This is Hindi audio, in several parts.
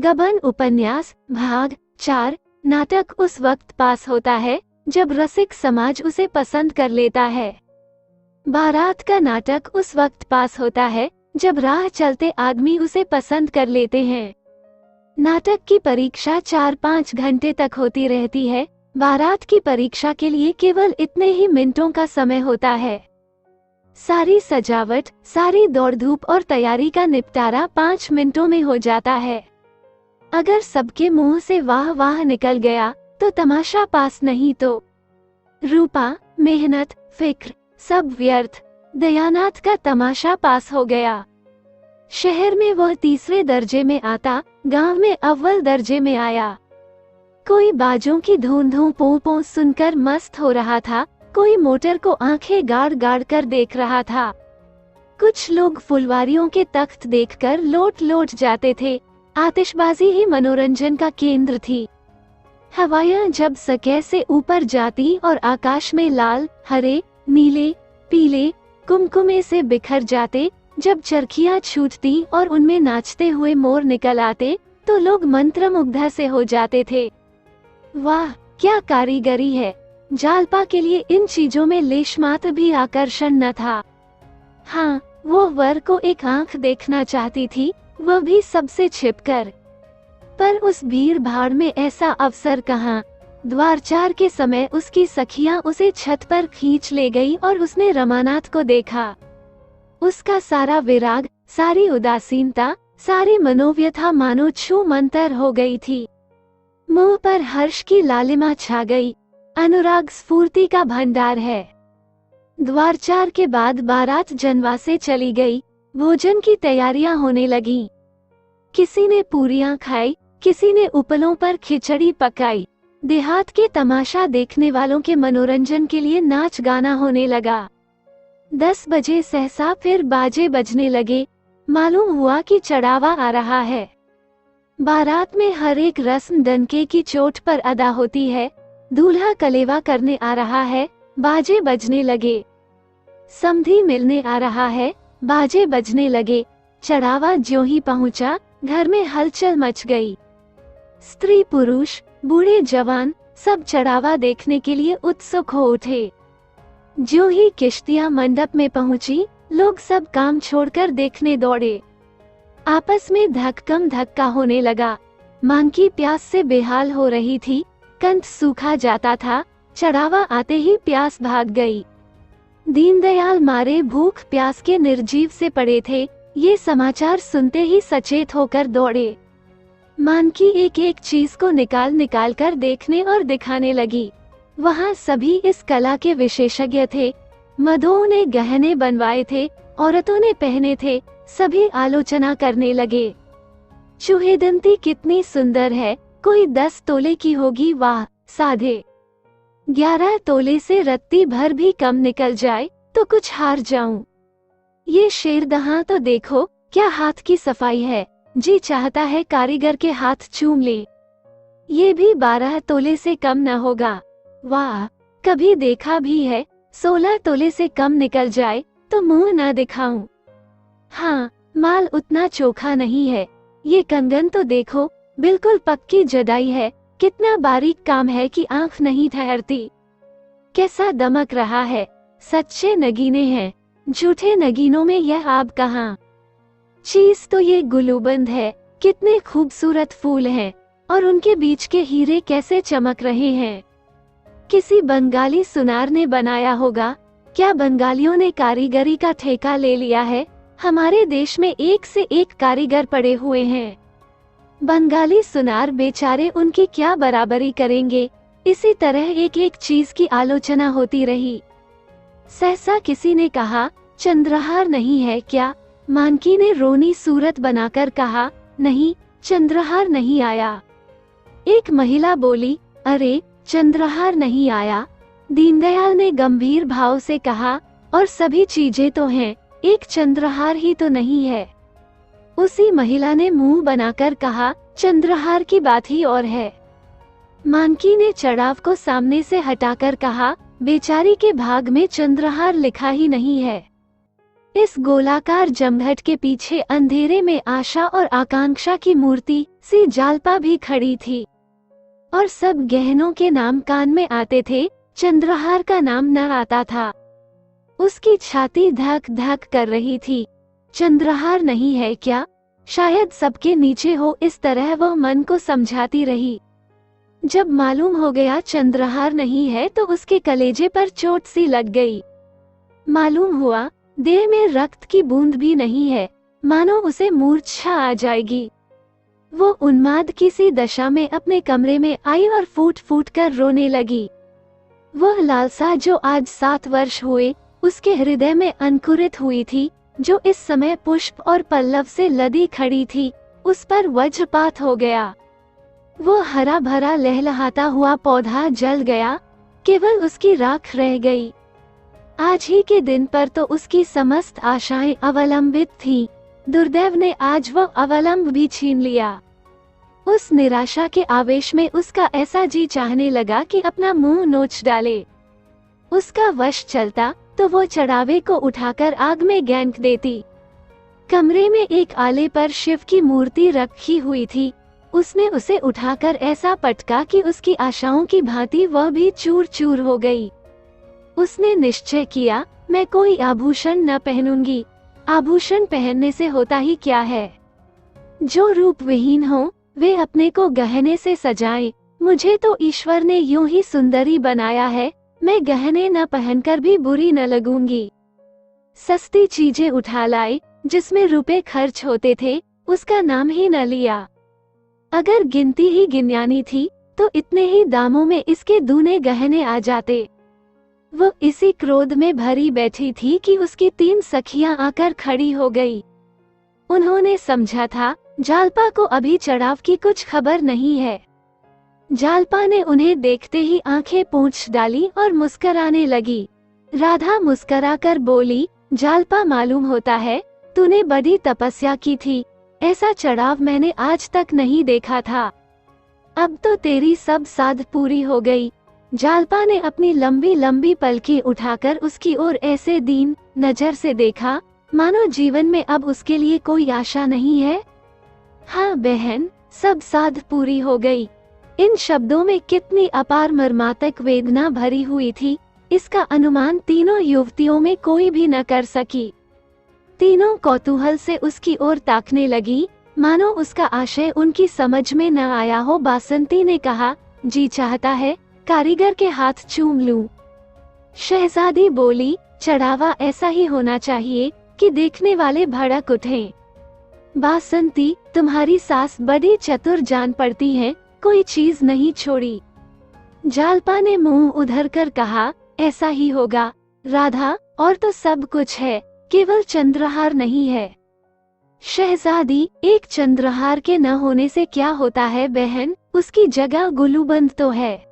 गबन उपन्यास भाग 4। नाटक उस वक्त पास होता है जब रसिक समाज उसे पसंद कर लेता है। बारात का नाटक उस वक्त पास होता है जब राह चलते आदमी उसे पसंद कर लेते हैं। नाटक की परीक्षा 4-5 घंटे तक होती रहती है। बारात की परीक्षा के लिए केवल इतने ही मिनटों का समय होता है। सारी सजावट, सारी दौड़ धूप और तैयारी का निपटारा 5 मिनटों में हो जाता है। अगर सबके मुंह से वाह वाह निकल गया तो तमाशा पास, नहीं तो रूपा, मेहनत, फिक्र सब व्यर्थ। दयानाथ का तमाशा पास हो गया। शहर में वह तीसरे दर्जे में आता, गांव में अव्वल दर्जे में आया। कोई बाजों की धून धूं पों पों सुनकर मस्त हो रहा था, कोई मोटर को आंखें गाड़ गाड़ कर देख रहा था। कुछ लोग फुलवारियों के तख्त देखकर लोट लोट जाते थे। आतिशबाजी ही मनोरंजन का केंद्र थी। हवाएं जब सके से ऊपर जाती और आकाश में लाल, हरे, नीले, पीले कुमकुमे से बिखर जाते, जब चरखियां छूटती और उनमें नाचते हुए मोर निकल आते, तो लोग मंत्रमुग्ध से हो जाते थे। वाह, क्या कारीगरी है! जालपा के लिए इन चीजों में लेशमात्र भी आकर्षण न था। हाँ, वो वर को एक आंख देखना चाहती थी, वह भी सबसे छिपकर। पर उस भीड़ भाड़ में ऐसा अवसर कहाँ। द्वारचार के समय उसकी सखियां उसे छत पर खींच ले गई और उसने रमानाथ को देखा। उसका सारा विराग, सारी उदासीनता, सारी मनोव्यथा मानो छू मंतर हो गई थी। मुंह पर हर्ष की लालिमा छा गई। अनुराग स्फूर्ति का भंडार है। द्वारचार के बाद बारात जनवासे चली गई। भोजन की तैयारियां होने लगीं। किसी ने पूरियां खाई, किसी ने उपलों पर खिचड़ी पकाई। देहात के तमाशा देखने वालों के मनोरंजन के लिए नाच गाना होने लगा। 10 बजे सहसा फिर बाजे बजने लगे। मालूम हुआ कि चढ़ावा आ रहा है। बारात में हर एक रस्म डंके की चोट पर अदा होती है। दूल्हा कलेवा करने आ रहा है, बाजे बजने लगे। समधी मिलने आ रहा है, बाजे बजने लगे। चढ़ावा ज्यों ही पहुंचा, घर में हलचल मच गई। स्त्री पुरुष, बूढ़े जवान सब चढ़ावा देखने के लिए उत्सुक हो उठे। ज्यों ही किश्तियां मंडप में पहुंची, लोग सब काम छोड़कर देखने दौड़े। आपस में धक्कम धक्का होने लगा। मां की प्यास से बेहाल हो रही थी, कंठ सूखा जाता था। चढ़ावा आते ही प्यास भाग गई। दीनदयाल मारे भूख प्यास के निर्जीव से पड़े थे। ये समाचार सुनते ही सचेत होकर दौड़े। मान की एक एक चीज को निकाल निकाल कर देखने और दिखाने लगी। वहाँ सभी इस कला के विशेषज्ञ थे। मर्दों ने गहने बनवाए थे, औरतों ने पहने थे। सभी आलोचना करने लगे। चूहेदंती कितनी सुंदर है, कोई 10 तोले की होगी, वाह साधे। 11 तोले से रत्ती भर भी कम निकल जाए तो कुछ हार जाऊं। ये शेरदहां तो देखो, क्या हाथ की सफाई है, जी चाहता है कारीगर के हाथ चूम ले। ये भी 12 तोले से कम न होगा। वाह, कभी देखा भी है 16 तोले से कम निकल जाए तो मुंह न दिखाऊं। हाँ, माल उतना चोखा नहीं है। ये कंगन तो देखो, बिल्कुल पक्की जदाई है। कितना बारीक काम है कि आंख नहीं ठहरती। कैसा दमक रहा है, सच्चे नगीने हैं। झूठे नगीनों में यह आब कहाँ। चीज तो ये गुलूबंद है। कितने खूबसूरत फूल हैं और उनके बीच के हीरे कैसे चमक रहे हैं। किसी बंगाली सुनार ने बनाया होगा। क्या बंगालियों ने कारीगरी का ठेका ले लिया है? हमारे देश में एक से एक कारीगर पड़े हुए हैं। बंगाली सुनार बेचारे उनकी क्या बराबरी करेंगे। इसी तरह एक एक चीज की आलोचना होती रही। सहसा किसी ने कहा, चंद्रहार नहीं है क्या? मानकी ने रोनी सूरत बनाकर कहा, नहीं, चंद्रहार नहीं आया। एक महिला बोली, अरे चंद्रहार नहीं आया? दीनदयाल ने गंभीर भाव से कहा, और सभी चीजें तो हैं, एक चंद्रहार ही तो नहीं है। उसी महिला ने मुंह बनाकर कहा, चंद्रहार की बात ही और है। मानकी ने चढ़ाव को सामने से हटाकर कहा, बेचारी के भाग में चंद्रहार लिखा ही नहीं है। इस गोलाकार जमघट के पीछे अंधेरे में आशा और आकांक्षा की मूर्ति सी जालपा भी खड़ी थी। और सब गहनों के नाम कान में आते थे, चंद्रहार का नाम न आता था। उसकी छाती धक धक कर रही थी। चंद्रहार नहीं है क्या? शायद सबके नीचे हो, इस तरह वह मन को समझाती रही। जब मालूम हो गया चंद्रहार नहीं है तो उसके कलेजे पर चोट सी लग गई। मालूम हुआ देह में रक्त की बूंद भी नहीं है, मानो उसे मूर्छा आ जाएगी। वो उन्माद की सी दशा में अपने कमरे में आई और फूट फूट कर रोने लगी। वह लालसा जो आज 7 वर्ष हुए उसके हृदय में अंकुरित हुई थी, जो इस समय पुष्प और पल्लव से लदी खड़ी थी, उस पर वज्रपात हो गया। वो हरा भरा लहलहाता हुआ पौधा जल गया, केवल उसकी राख रह गई। आज ही के दिन पर तो उसकी समस्त आशाएं अवलंबित थीं। दुर्दैव ने आज वह अवलंब भी छीन लिया। उस निराशा के आवेश में उसका ऐसा जी चाहने लगा कि अपना मुंह नोच डाले। उसका वश चलता तो वो चढ़ावे को उठाकर आग में गेंद देती। कमरे में एक आले पर शिव की मूर्ति रखी हुई थी। उसने उसे उठाकर ऐसा पटका कि उसकी आशाओं की भांति वह भी चूर चूर हो गई। उसने निश्चय किया, मैं कोई आभूषण न पहनूंगी। आभूषण पहनने से होता ही क्या है? जो रूप विहीन हो वे अपने को गहने से सजाएं। मुझे तो ईश्वर ने यूं ही सुंदरी बनाया है, मैं गहने न पहनकर भी बुरी न लगूंगी। सस्ती चीजें उठा लाए, जिसमें रुपए खर्च होते थे, उसका नाम ही न लिया। अगर गिनती ही गिनयानी थी तो इतने ही दामों में इसके दूने गहने आ जाते। वो इसी क्रोध में भरी बैठी थी कि उसकी 3 सखियां आकर खड़ी हो गई। उन्होंने समझा था जालपा को अभी चढ़ाव की कुछ खबर नहीं है। जालपा ने उन्हें देखते ही आंखें पोंछ डाली और मुस्कराने लगी। राधा मुस्कराकर बोली, जालपा मालूम होता है तूने बड़ी तपस्या की थी, ऐसा चढ़ाव मैंने आज तक नहीं देखा था। अब तो तेरी सब साध पूरी हो गई। जालपा ने अपनी लंबी लंबी पलकें उठाकर उसकी ओर ऐसे दीन नजर से देखा, मानो जीवन में अब उसके लिए कोई आशा नहीं है। हाँ बहन, सब साध पूरी हो गई। इन शब्दों में कितनी अपार मर्मातक वेदना भरी हुई थी, इसका अनुमान तीनों युवतियों में कोई भी न कर सकी। तीनों कौतूहल से उसकी ओर ताकने लगी, मानो उसका आशय उनकी समझ में न आया हो। बासंती ने कहा, जी चाहता है कारीगर के हाथ चूम लूं। शहजादी बोली, चढ़ावा ऐसा ही होना चाहिए कि देखने वाले भड़क उठें। बासंती, तुम्हारी सास बड़ी चतुर जान पड़ती है, कोई चीज नहीं छोड़ी। जालपा ने मुंह उधर कर कहा, ऐसा ही होगा राधा, और तो सब कुछ है, केवल चंद्रहार नहीं है। शहजादी, एक चंद्रहार के न होने से क्या होता है बहन, उसकी जगह गुलूबंद तो है।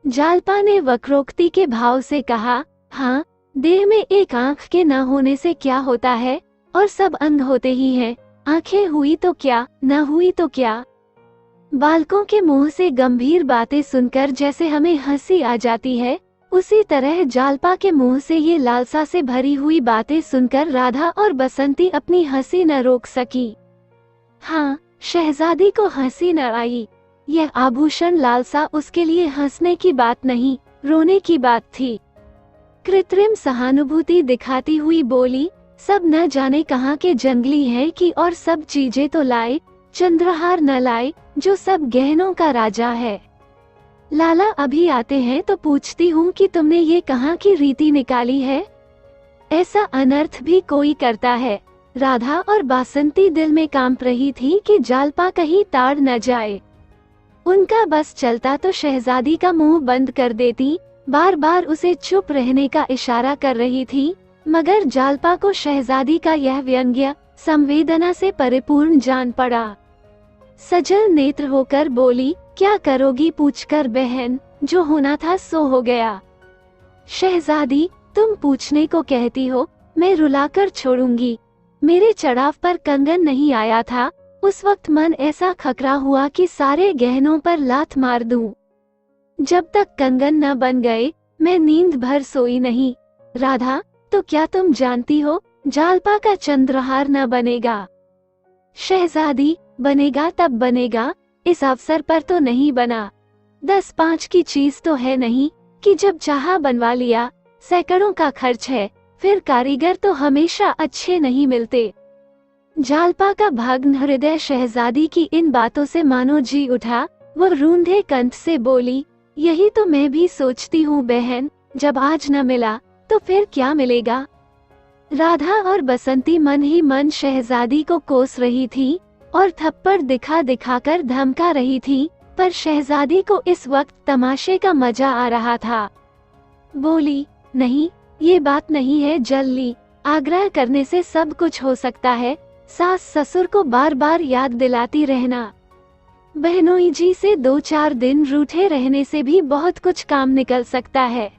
जालपा ने वक्रोक्ति के भाव से कहा, हाँ, देह में एक आंख के न होने से क्या होता है, और सब अंग होते ही हैं। आंखें हुई तो क्या, न हुई तो क्या। बालकों के मुंह से गंभीर बातें सुनकर जैसे हमें हंसी आ जाती है, उसी तरह जालपा के मुंह से ये लालसा से भरी हुई बातें सुनकर राधा और बसंती अपनी हंसी न रोक सकी। हाँ, शहजादी को हंसी न आई। यह आभूषण लालसा उसके लिए हंसने की बात नहीं, रोने की बात थी। कृत्रिम सहानुभूति दिखाती हुई बोली, सब न जाने कहाँ के जंगली हैं कि और सब चीजें तो लाए, चंद्रहार न लाए जो सब गहनों का राजा है। लाला अभी आते हैं तो पूछती हूँ कि तुमने ये कहाँ की रीति निकाली है। ऐसा अनर्थ भी कोई करता है। राधा और बासंती दिल में कांप रही थी कि जालपा कहीं ताड़ न जाए। उनका बस चलता तो शहजादी का मुंह बंद कर देती, बार बार उसे चुप रहने का इशारा कर रही थी, मगर जालपा को शहजादी का यह व्यंग्य संवेदना से परिपूर्ण जान पड़ा। सजल नेत्र होकर बोली, क्या करोगी पूछकर बहन, जो होना था सो हो गया। शहजादी, तुम पूछने को कहती हो, मैं रुलाकर छोड़ूंगी। मेरे चढ़ाव पर कंगन नहीं आया था, उस वक्त मन ऐसा खकरा हुआ कि सारे गहनों पर लात मार दूं। जब तक कंगन न बन गए मैं नींद भर सोई नहीं। राधा, तो क्या तुम जानती हो जालपा का चंद्रहार न बनेगा। शहजादी, बनेगा तब बनेगा, इस अवसर पर तो नहीं बना। 10-5 की चीज तो है नहीं कि जब चाहा बनवा लिया। सैकड़ों का खर्च है, फिर कारीगर तो हमेशा अच्छे नहीं मिलते। जालपा का भग्न हृदय शहजादी की इन बातों से मानो जी उठा। वो रूंधे कंठ से बोली, यही तो मैं भी सोचती हूँ बहन, जब आज न मिला तो फिर क्या मिलेगा। राधा और बसंती मन ही मन शहजादी को कोस रही थी और थप्पड़ दिखा दिखाकर धमका रही थी, पर शहजादी को इस वक्त तमाशे का मजा आ रहा था। बोली, नहीं, ये बात नहीं है जल्ली, आग्रह करने से सब कुछ हो सकता है। सास ससुर को बार बार याद दिलाती रहना। बहनोई जी से 2-4 दिन रूठे रहने से भी बहुत कुछ काम निकल सकता है।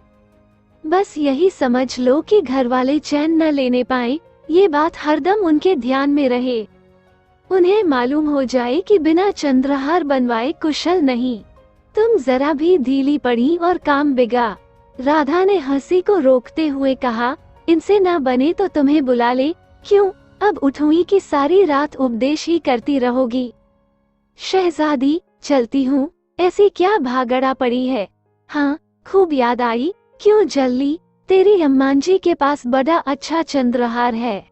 बस यही समझ लो कि घर वाले चैन न लेने पाए, ये बात हरदम उनके ध्यान में रहे। उन्हें मालूम हो जाए कि बिना चंद्रहार बनवाए कुशल नहीं। तुम जरा भी ढीली पड़ी और काम बिगा। राधा ने हंसी को रोकते हुए कहा, इनसे न बने तो तुम्हें बुला ले। क्यों, अब उठूंगी कि सारी रात उपदेश ही करती रहोगी। शहजादी, चलती हूँ, ऐसी क्या भागड़ा पड़ी है। हाँ, खूब याद आई। क्यों जल्ली, तेरी अम्मान जी के पास बड़ा अच्छा चंद्रहार है,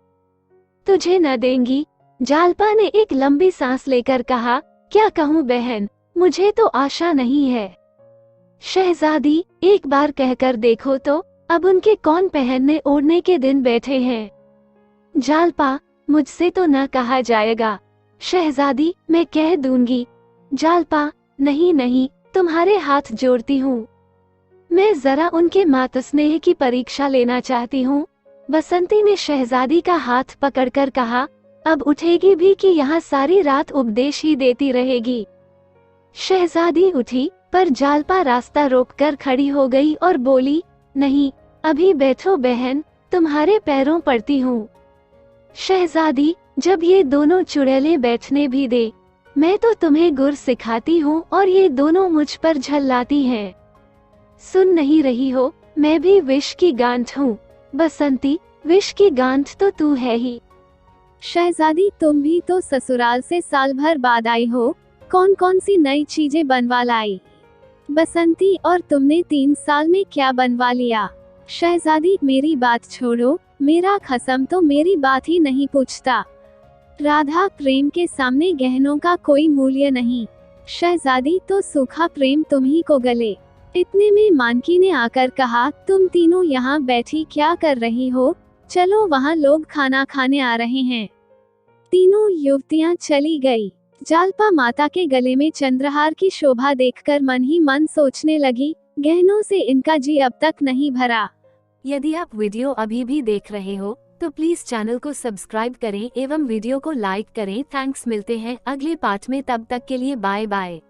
तुझे न देंगी। जालपा ने एक लंबी सांस लेकर कहा, क्या कहूँ बहन, मुझे तो आशा नहीं है। शहजादी, एक बार कहकर देखो तो, अब उनके कौन पहनने ओढ़ने के दिन बैठे हैं। जालपा, मुझसे तो न कहा जाएगा। शहजादी, मैं कह दूंगी। जालपा, नहीं नहीं, तुम्हारे हाथ जोड़ती हूँ, मैं जरा उनके मात स्नेह की परीक्षा लेना चाहती हूँ। बसंती ने शहजादी का हाथ पकड़कर कहा, अब उठेगी भी कि यहाँ सारी रात उपदेश ही देती रहेगी। शहजादी उठी, पर जालपा रास्ता रोककर खड़ी हो गई और बोली, नहीं, अभी बैठो बहन, तुम्हारे पैरों पड़ती हूँ। शहजादी, जब ये दोनों चुड़ैलें बैठने भी दे, मैं तो तुम्हें गुर सिखाती हूँ और ये दोनों मुझ पर झल्लाती हैं। सुन नहीं रही हो, मैं भी विष की गांठ हूँ। बसंती, विष की गांठ तो तू है ही। शहजादी, तुम भी तो ससुराल से साल भर बाद आई हो, कौन कौन सी नई चीजें बनवा लाई। बसंती, और तुमने 3 साल में क्या बनवा लिया। शहजादी, मेरी बात छोड़ो, मेरा खसम तो मेरी बात ही नहीं पूछता। राधा, प्रेम के सामने गहनों का कोई मूल्य नहीं। शहजादी, तो सूखा प्रेम तुम ही को गले। इतने में मानकी ने आकर कहा, तुम तीनों यहाँ बैठी क्या कर रही हो, चलो वहाँ लोग खाना खाने आ रहे हैं। तीनों युवतियाँ चली गई। जालपा माता के गले में चंद्रहार की शोभा देखकर मन ही मन सोचने लगी, गहनों से इनका जी अब तक नहीं भरा। यदि आप वीडियो अभी भी देख रहे हो तो प्लीज चैनल को सब्सक्राइब करें एवं वीडियो को लाइक करें। थैंक्स, मिलते हैं अगले पार्ट में, तब तक के लिए बाय बाय।